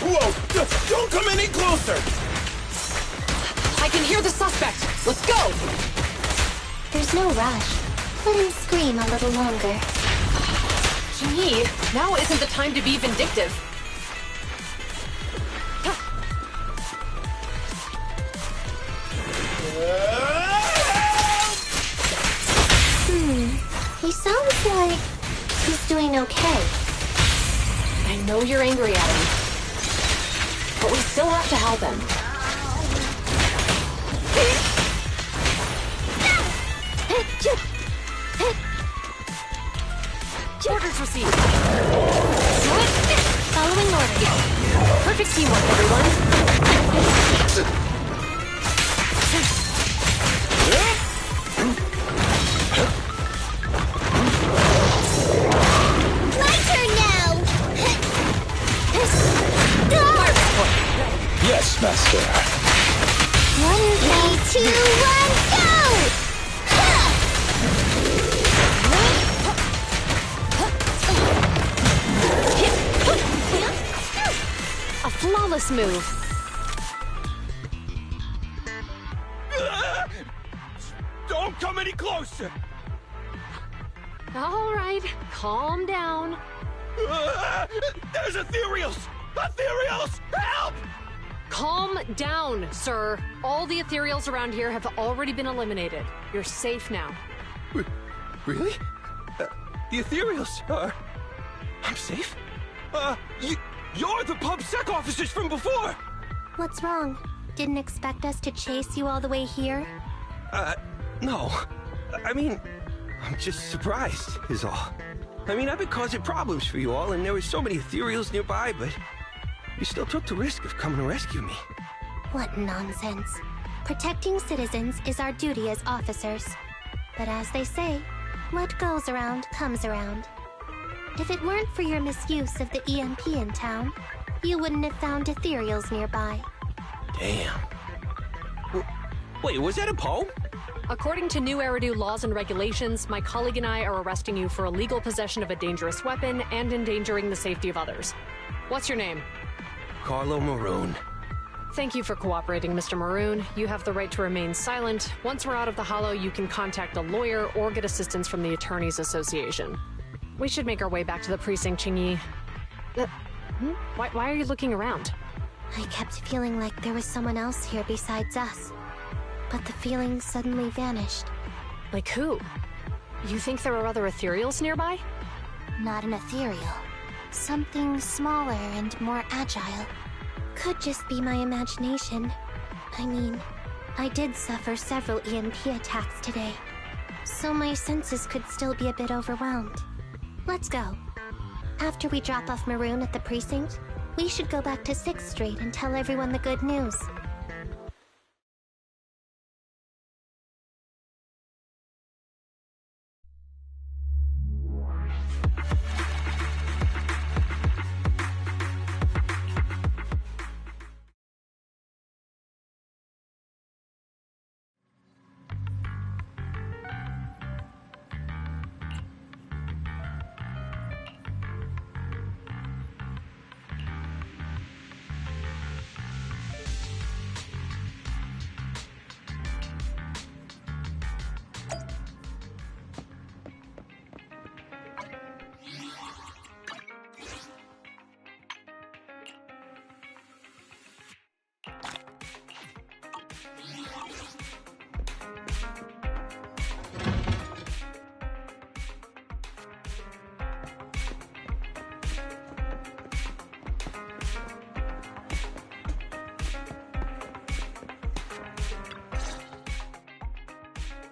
[SPEAKER 14] Whoa! Don't come any closer!
[SPEAKER 3] I can hear the suspect. Let's go!
[SPEAKER 4] There's no rush. Let him scream a little longer.
[SPEAKER 3] Qingyi, now isn't the time to be vindictive.
[SPEAKER 4] He sounds like he's doing okay.
[SPEAKER 3] I know you're angry at him, but we still have to help him. Orders received.
[SPEAKER 1] Following orders.
[SPEAKER 3] Perfect teamwork, everyone.
[SPEAKER 6] My turn now!
[SPEAKER 8] Yes, Master.
[SPEAKER 6] 1, 3, 2, 1, go! Ha!
[SPEAKER 3] reckless move.
[SPEAKER 14] Don't come any closer!
[SPEAKER 3] All right, calm down.
[SPEAKER 14] There's ethereals! Ethereals! Help!
[SPEAKER 3] Calm down, sir. All the ethereals around here have already been eliminated. You're safe now.
[SPEAKER 11] Really? The ethereals are... I'm safe? You're the PubSec officers from before!
[SPEAKER 4] What's wrong? Didn't expect us to chase you all the way here?
[SPEAKER 11] No. I mean, I'm just surprised, is all. I mean, I've been causing problems for you all, and there were so many ethereals nearby, but you still took the risk of coming to rescue me.
[SPEAKER 4] What nonsense. Protecting citizens is our duty as officers. But as they say, what goes around comes around. If it weren't for your misuse of the EMP in town, you wouldn't have found ethereals nearby.
[SPEAKER 11] Damn. Wait, was that a poem?
[SPEAKER 3] According to new Eridu laws and regulations, my colleague and I are arresting you for illegal possession of a dangerous weapon and endangering the safety of others. What's your name?
[SPEAKER 11] Carlo Maroon.
[SPEAKER 3] Thank you for cooperating, Mr. Maroon. You have the right to remain silent. Once we're out of the Hollow, you can contact a lawyer or get assistance from the Attorneys Association. We should make our way back to the precinct, Qingyi. Why are you looking around?
[SPEAKER 4] I kept feeling like there was someone else here besides us. But the feeling suddenly vanished.
[SPEAKER 3] Like who? You think there are other ethereals nearby?
[SPEAKER 4] Not an ethereal. Something smaller and more agile. Could just be my imagination. I mean, I did suffer several EMP attacks today, so my senses could still be a bit overwhelmed. Let's go. After we drop off Maroon at the precinct, we should go back to 6th Street and tell everyone the good news.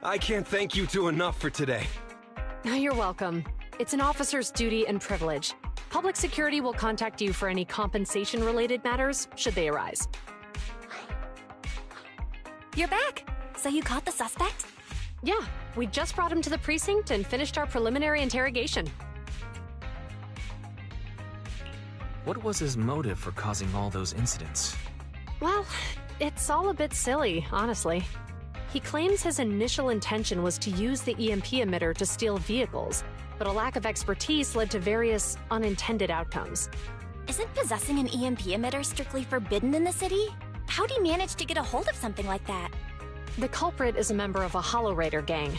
[SPEAKER 11] I can't thank you two enough for today.
[SPEAKER 3] You're welcome. It's an officer's duty and privilege. Public security will contact you for any compensation-related matters, should they arise.
[SPEAKER 1] You're back! So you caught the suspect?
[SPEAKER 3] Yeah, we just brought him to the precinct and finished our preliminary interrogation.
[SPEAKER 2] What was his motive for causing all those incidents?
[SPEAKER 3] Well, it's all a bit silly, honestly. He claims his initial intention was to use the EMP emitter to steal vehicles, but a lack of expertise led to various unintended outcomes.
[SPEAKER 1] Isn't possessing an EMP emitter strictly forbidden in the city? How'd he manage to get a hold of something like that?
[SPEAKER 3] The culprit is a member of a Hollow Raider gang.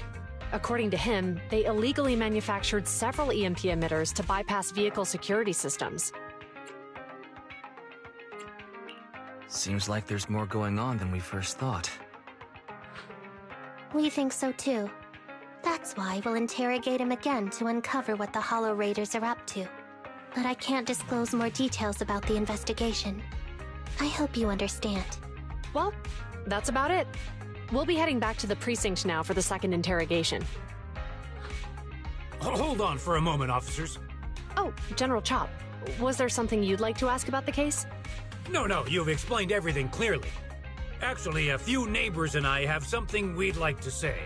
[SPEAKER 3] According to him, they illegally manufactured several EMP emitters to bypass vehicle security systems.
[SPEAKER 2] Seems like there's more going on than we first thought.
[SPEAKER 4] We think so too. That's why we'll interrogate him again to uncover what the Hollow Raiders are up to. But I can't disclose more details about the investigation. I hope you understand.
[SPEAKER 3] Well, that's about it. We'll be heading back to the precinct now for the second interrogation.
[SPEAKER 10] Hold on for a moment, officers.
[SPEAKER 3] Oh, General Chop, was there something you'd like to ask about the case?
[SPEAKER 10] No, you've explained everything clearly. Actually, a few neighbors and I have something we'd like to say.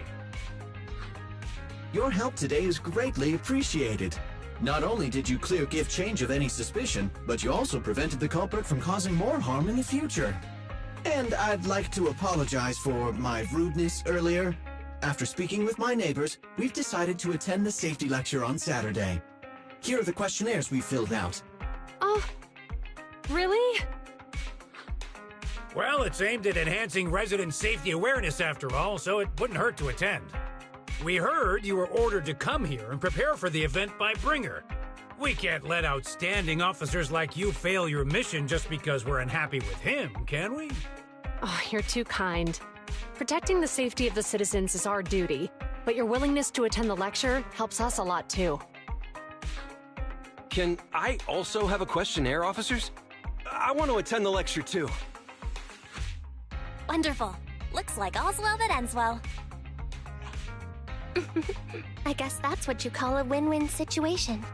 [SPEAKER 9] Your help today is greatly appreciated. Not only did you clear Gift Change of any suspicion, but you also prevented the culprit from causing more harm in the future. And I'd like to apologize for my rudeness earlier. After speaking with my neighbors, we've decided to attend the safety lecture on Saturday. Here are the questionnaires we filled out.
[SPEAKER 3] Oh, really?
[SPEAKER 10] Well, it's aimed at enhancing resident safety awareness after all, so it wouldn't hurt to attend. We heard you were ordered to come here and prepare for the event by Bringer. We can't let outstanding officers like you fail your mission just because we're unhappy with him, can we?
[SPEAKER 3] Oh, you're too kind. Protecting the safety of the citizens is our duty, but your willingness to attend the lecture helps us a lot too.
[SPEAKER 11] Can I also have a questionnaire, officers? I want to attend the lecture too.
[SPEAKER 1] Wonderful. Looks like all's well that ends well.
[SPEAKER 4] I guess that's what you call a win-win situation.